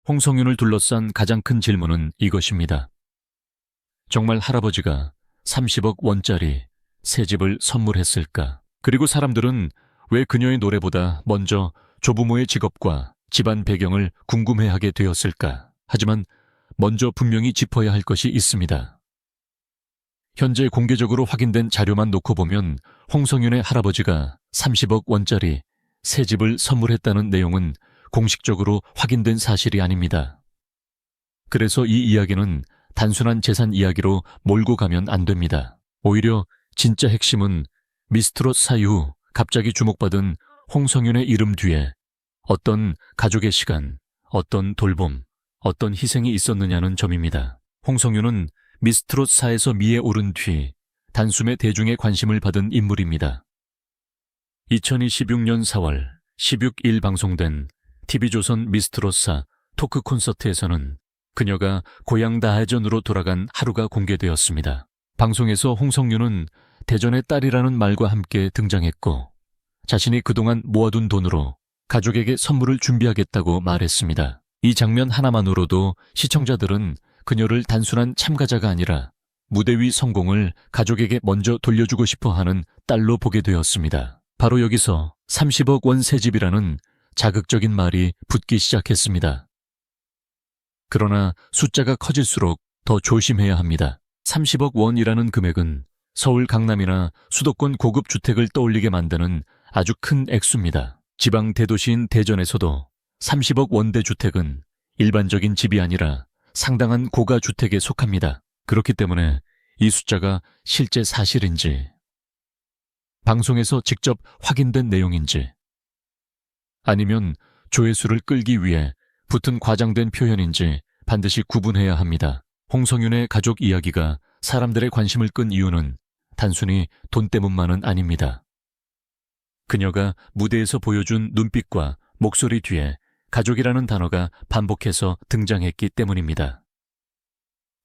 홍성윤을 둘러싼 가장 큰 질문은 이것입니다. 정말 할아버지가 30억 원짜리 새 집을 선물했을까? 그리고 사람들은 왜 그녀의 노래보다 먼저 조부모의 직업과 집안 배경을 궁금해하게 되었을까? 하지만 먼저 분명히 짚어야 할 것이 있습니다. 현재 공개적으로 확인된 자료만 놓고 보면 홍성윤의 할아버지가 30억 원짜리 새 집을 선물했다는 내용은 공식적으로 확인된 사실이 아닙니다. 그래서 이 이야기는 단순한 재산 이야기로 몰고 가면 안 됩니다. 오히려 진짜 핵심은 미스트롯 사유 후 갑자기 주목받은 홍성윤의 이름 뒤에 어떤 가족의 시간, 어떤 돌봄, 어떤 희생이 있었느냐는 점입니다. 홍성윤은 미스트롯사에서 미에 오른 뒤 단숨에 대중의 관심을 받은 인물입니다. 2026년 4월 16일 방송된 TV조선 미스트롯사 토크 콘서트에서는 그녀가 고향 다해전으로 돌아간 하루가 공개되었습니다. 방송에서 홍성윤은 대전의 딸이라는 말과 함께 등장했고 자신이 그동안 모아둔 돈으로 가족에게 선물을 준비하겠다고 말했습니다. 이 장면 하나만으로도 시청자들은 그녀를 단순한 참가자가 아니라 무대 위 성공을 가족에게 먼저 돌려주고 싶어 하는 딸로 보게 되었습니다. 바로 여기서 30억 원 새 집이라는 자극적인 말이 붙기 시작했습니다. 그러나 숫자가 커질수록 더 조심해야 합니다. 30억 원이라는 금액은 서울 강남이나 수도권 고급 주택을 떠올리게 만드는 아주 큰 액수입니다. 지방 대도시인 대전에서도 30억 원대 주택은 일반적인 집이 아니라 상당한 고가 주택에 속합니다. 그렇기 때문에 이 숫자가 실제 사실인지, 방송에서 직접 확인된 내용인지, 아니면 조회수를 끌기 위해 붙은 과장된 표현인지 반드시 구분해야 합니다. 홍성윤의 가족 이야기가 사람들의 관심을 끈 이유는 단순히 돈 때문만은 아닙니다. 그녀가 무대에서 보여준 눈빛과 목소리 뒤에 가족이라는 단어가 반복해서 등장했기 때문입니다.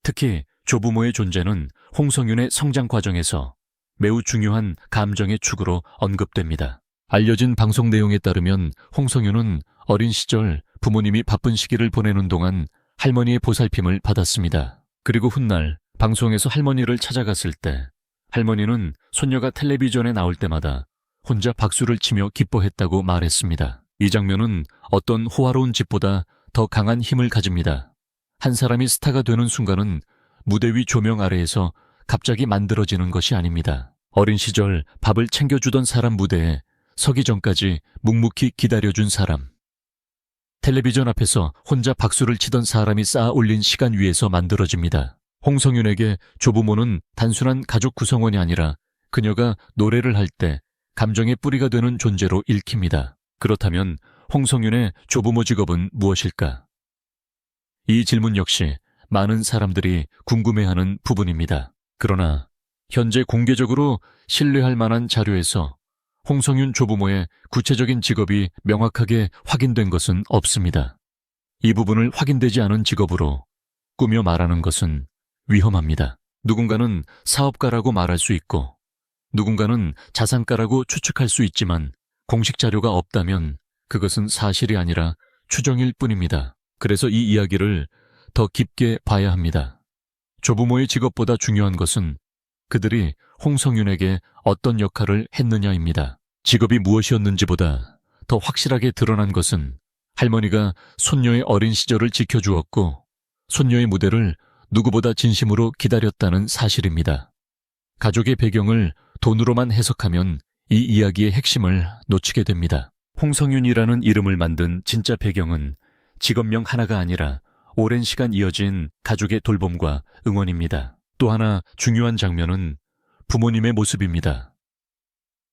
특히 조부모의 존재는 홍성윤의 성장 과정에서 매우 중요한 감정의 축으로 언급됩니다. 알려진 방송 내용에 따르면 홍성윤은 어린 시절 부모님이 바쁜 시기를 보내는 동안 할머니의 보살핌을 받았습니다. 그리고 훗날 방송에서 할머니를 찾아갔을 때 할머니는 손녀가 텔레비전에 나올 때마다 혼자 박수를 치며 기뻐했다고 말했습니다. 이 장면은 어떤 호화로운 집보다 더 강한 힘을 가집니다. 한 사람이 스타가 되는 순간은 무대 위 조명 아래에서 갑자기 만들어지는 것이 아닙니다. 어린 시절 밥을 챙겨주던 사람 무대에 서기 전까지 묵묵히 기다려준 사람, 텔레비전 앞에서 혼자 박수를 치던 사람이 쌓아 올린 시간 위에서 만들어집니다. 홍성윤에게 조부모는 단순한 가족 구성원이 아니라 그녀가 노래를 할 때 감정의 뿌리가 되는 존재로 읽힙니다. 그렇다면 홍성윤의 조부모 직업은 무엇일까? 이 질문 역시 많은 사람들이 궁금해하는 부분입니다. 그러나 현재 공개적으로 신뢰할 만한 자료에서 홍성윤 조부모의 구체적인 직업이 명확하게 확인된 것은 없습니다. 이 부분을 확인되지 않은 직업으로 꾸며 말하는 것은 위험합니다. 누군가는 사업가라고 말할 수 있고 누군가는 자산가라고 추측할 수 있지만 공식 자료가 없다면 그것은 사실이 아니라 추정일 뿐입니다. 그래서 이 이야기를 더 깊게 봐야 합니다. 조부모의 직업보다 중요한 것은 그들이 홍성윤에게 어떤 역할을 했느냐입니다. 직업이 무엇이었는지보다 더 확실하게 드러난 것은 할머니가 손녀의 어린 시절을 지켜주었고 손녀의 무대를 누구보다 진심으로 기다렸다는 사실입니다. 가족의 배경을 돈으로만 해석하면 이 이야기의 핵심을 놓치게 됩니다. 홍성윤이라는 이름을 만든 진짜 배경은 직업명 하나가 아니라 오랜 시간 이어진 가족의 돌봄과 응원입니다. 또 하나 중요한 장면은 부모님의 모습입니다.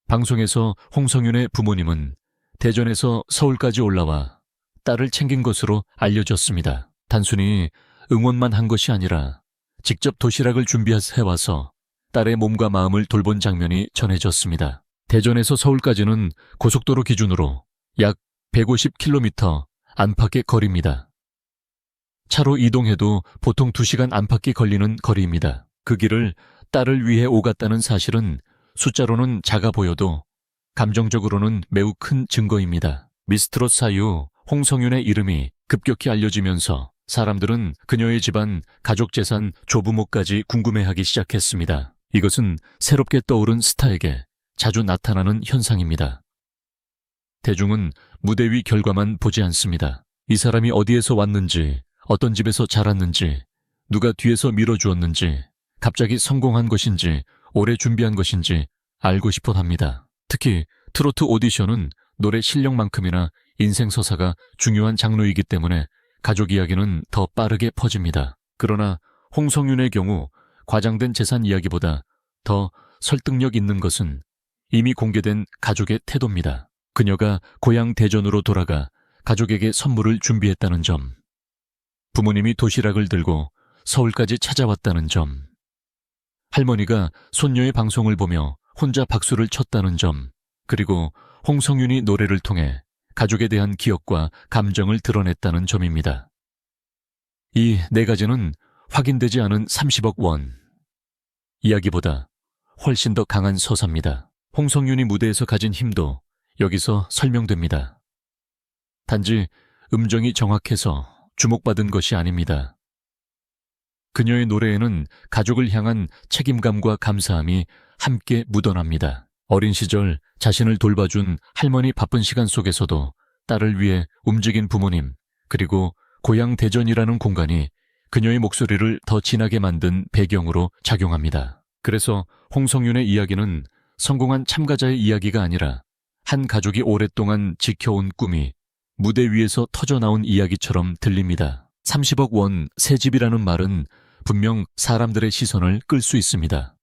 방송에서 홍성윤의 부모님은 대전에서 서울까지 올라와 딸을 챙긴 것으로 알려졌습니다. 단순히 응원만 한 것이 아니라 직접 도시락을 준비해와서 딸의 몸과 마음을 돌본 장면이 전해졌습니다. 대전에서 서울까지는 고속도로 기준으로 약 150km 안팎의 거리입니다. 차로 이동해도 보통 2시간 안팎이 걸리는 거리입니다. 그 길을 딸을 위해 오갔다는 사실은 숫자로는 작아 보여도 감정적으로는 매우 큰 증거입니다. 미스트롯 사유 홍성윤의 이름이 급격히 알려지면서 사람들은 그녀의 집안, 가족 재산, 조부모까지 궁금해하기 시작했습니다. 이것은 새롭게 떠오른 스타에게 자주 나타나는 현상입니다. 대중은 무대 위 결과만 보지 않습니다. 이 사람이 어디에서 왔는지, 어떤 집에서 자랐는지, 누가 뒤에서 밀어주었는지, 갑자기 성공한 것인지, 오래 준비한 것인지 알고 싶어 합니다. 특히 트로트 오디션은 노래 실력만큼이나 인생 서사가 중요한 장르이기 때문에 가족 이야기는 더 빠르게 퍼집니다. 그러나 홍성윤의 경우 과장된 재산 이야기보다 더 설득력 있는 것은 이미 공개된 가족의 태도입니다. 그녀가 고향 대전으로 돌아가 가족에게 선물을 준비했다는 점, 부모님이 도시락을 들고 서울까지 찾아왔다는 점, 할머니가 손녀의 방송을 보며 혼자 박수를 쳤다는 점, 그리고 홍성윤이 노래를 통해 가족에 대한 기억과 감정을 드러냈다는 점입니다. 이 네 가지는 확인되지 않은 30억 원 이야기보다 훨씬 더 강한 서사입니다. 홍성윤이 무대에서 가진 힘도 여기서 설명됩니다. 단지 음정이 정확해서 주목받은 것이 아닙니다. 그녀의 노래에는 가족을 향한 책임감과 감사함이 함께 묻어납니다. 어린 시절 자신을 돌봐준 할머니 바쁜 시간 속에서도 딸을 위해 움직인 부모님, 그리고 고향 대전이라는 공간이 그녀의 목소리를 더 진하게 만든 배경으로 작용합니다. 그래서 홍성윤의 이야기는 성공한 참가자의 이야기가 아니라 한 가족이 오랫동안 지켜온 꿈이 무대 위에서 터져나온 이야기처럼 들립니다. 30억 원 새 집이라는 말은 분명 사람들의 시선을 끌 수 있습니다.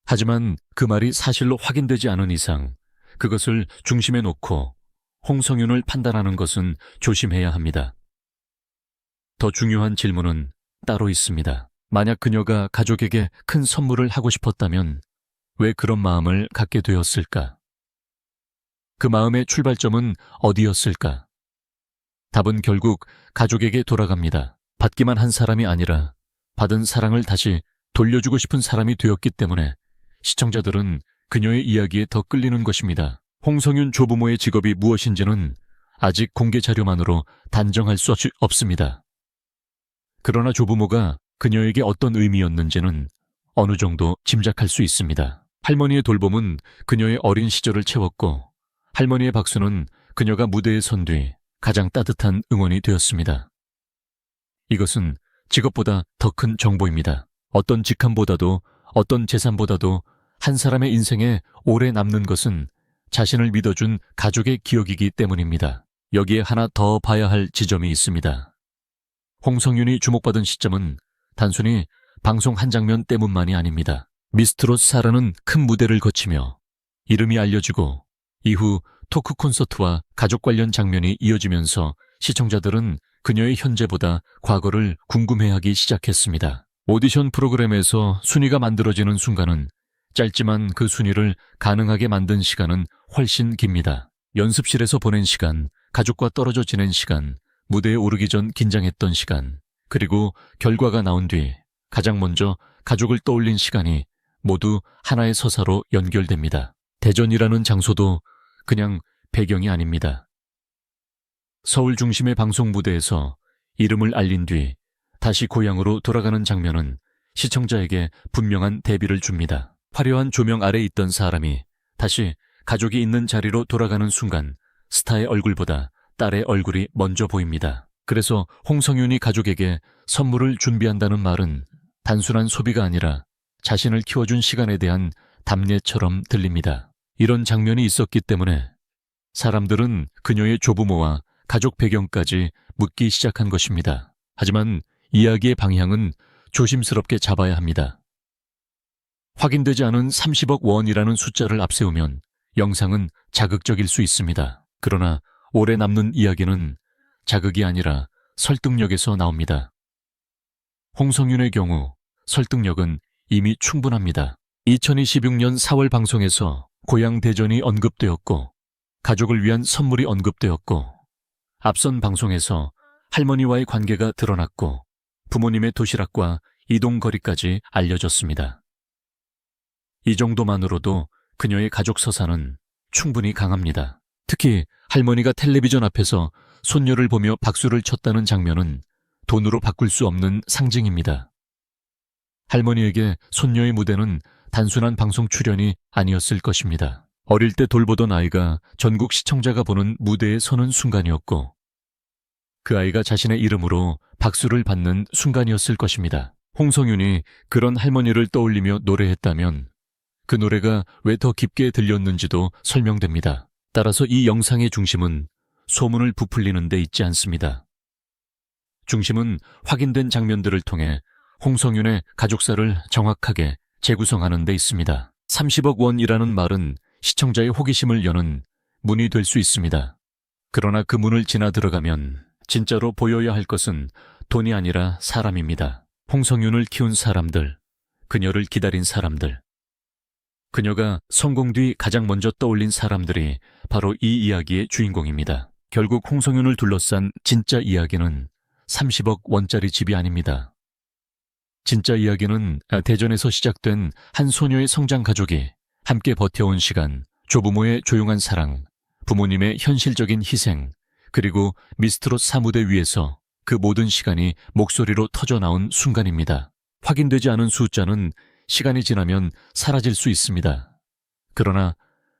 하지만 그 말이 사실로 확인되지 않은 이상 그것을 중심에 놓고 홍성윤을 판단하는 것은 조심해야 합니다. 더 중요한 질문은 따로 있습니다. 만약 그녀가 가족에게 큰 선물을 하고 싶었다면 왜 그런 마음을 갖게 되었을까? 그 마음의 출발점은 어디였을까? 답은 결국 가족에게 돌아갑니다. 받기만 한 사람이 아니라 받은 사랑을 다시 돌려주고 싶은 사람이 되었기 때문에 시청자들은 그녀의 이야기에 더 끌리는 것입니다. 홍성윤 조부모의 직업이 무엇인지는 아직 공개 자료만으로 단정할 수 없습니다. 그러나 조부모가 그녀에게 어떤 의미였는지는 어느 정도 짐작할 수 있습니다. 할머니의 돌봄은 그녀의 어린 시절을 채웠고, 할머니의 박수는 그녀가 무대에 선 뒤 가장 따뜻한 응원이 되었습니다. 이것은 직업보다 더 큰 정보입니다. 어떤 직함보다도, 어떤 재산보다도 한 사람의 인생에 오래 남는 것은 자신을 믿어준 가족의 기억이기 때문입니다. 여기에 하나 더 봐야 할 지점이 있습니다. 홍성윤이 주목받은 시점은 단순히 방송 한 장면 때문만이 아닙니다. 미스트롯사라는 큰 무대를 거치며 이름이 알려지고 이후 토크 콘서트와 가족 관련 장면이 이어지면서 시청자들은 그녀의 현재보다 과거를 궁금해하기 시작했습니다. 오디션 프로그램에서 순위가 만들어지는 순간은 짧지만 그 순위를 가능하게 만든 시간은 훨씬 깁니다. 연습실에서 보낸 시간, 가족과 떨어져 지낸 시간, 무대에 오르기 전 긴장했던 시간, 그리고 결과가 나온 뒤 가장 먼저 가족을 떠올린 시간이 모두 하나의 서사로 연결됩니다. 대전이라는 장소도 그냥 배경이 아닙니다. 서울 중심의 방송 무대에서 이름을 알린 뒤 다시 고향으로 돌아가는 장면은 시청자에게 분명한 대비를 줍니다. 화려한 조명 아래 있던 사람이 다시 가족이 있는 자리로 돌아가는 순간 스타의 얼굴보다 딸의 얼굴이 먼저 보입니다. 그래서 홍성윤이 가족에게 선물을 준비한다는 말은 단순한 소비가 아니라 자신을 키워준 시간에 대한 답례처럼 들립니다. 이런 장면이 있었기 때문에 사람들은 그녀의 조부모와 가족 배경까지 묻기 시작한 것입니다. 하지만 이야기의 방향은 조심스럽게 잡아야 합니다. 확인되지 않은 30억 원이라는 숫자를 앞세우면 영상은 자극적일 수 있습니다. 그러나 오래 남는 이야기는 자극이 아니라 설득력에서 나옵니다. 홍성윤의 경우 설득력은 이미 충분합니다. 2026년 4월 방송에서 고향 대전이 언급되었고 가족을 위한 선물이 언급되었고 앞선 방송에서 할머니와의 관계가 드러났고 부모님의 도시락과 이동거리까지 알려졌습니다. 이 정도만으로도 그녀의 가족 서사는 충분히 강합니다. 특히 할머니가 텔레비전 앞에서 손녀를 보며 박수를 쳤다는 장면은 돈으로 바꿀 수 없는 상징입니다. 할머니에게 손녀의 무대는 단순한 방송 출연이 아니었을 것입니다. 어릴 때 돌보던 아이가 전국 시청자가 보는 무대에 서는 순간이었고, 그 아이가 자신의 이름으로 박수를 받는 순간이었을 것입니다. 홍성윤이 그런 할머니를 떠올리며 노래했다면 그 노래가 왜 더 깊게 들렸는지도 설명됩니다. 따라서 이 영상의 중심은 소문을 부풀리는 데 있지 않습니다. 중심은 확인된 장면들을 통해 홍성윤의 가족사를 정확하게 재구성하는 데 있습니다. 30억 원이라는 말은 시청자의 호기심을 여는 문이 될 수 있습니다. 그러나 그 문을 지나 들어가면 진짜로 보여야 할 것은 돈이 아니라 사람입니다. 홍성윤을 키운 사람들, 그녀를 기다린 사람들, 그녀가 성공 뒤 가장 먼저 떠올린 사람들이 바로 이 이야기의 주인공입니다. 결국 홍성윤을 둘러싼 진짜 이야기는 30억 원짜리 집이 아닙니다. 진짜 이야기는 대전에서 시작된 한 소녀의 성장 가족이 함께 버텨온 시간, 조부모의 조용한 사랑, 부모님의 현실적인 희생, 그리고 미스트롯 사무대 위에서 그 모든 시간이 목소리로 터져나온 순간입니다. 확인되지 않은 숫자는 시간이 지나면 사라질 수 있습니다. 그러나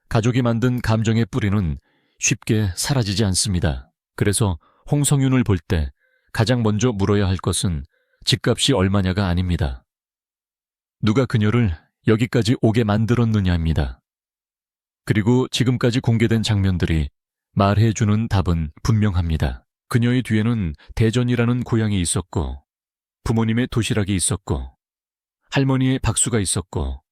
가족이 만든 감정의 뿌리는 쉽게 사라지지 않습니다. 그래서 홍성윤을 볼 때 가장 먼저 물어야 할 것은 집값이 얼마냐가 아닙니다. 누가 그녀를 여기까지 오게 만들었느냐입니다. 그리고 지금까지 공개된 장면들이 말해주는 답은 분명합니다. 그녀의 뒤에는 대전이라는 고향이 있었고, 부모님의 도시락이 있었고, 할머니의 박수가 있었고,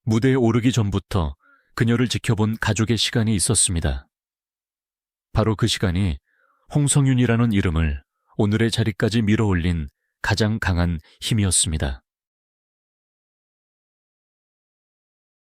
무대에 오르기 전부터 그녀를 지켜본 가족의 시간이 있었습니다. 바로 그 시간이 홍성윤이라는 이름을 오늘의 자리까지 밀어올린 가장 강한 힘이었습니다.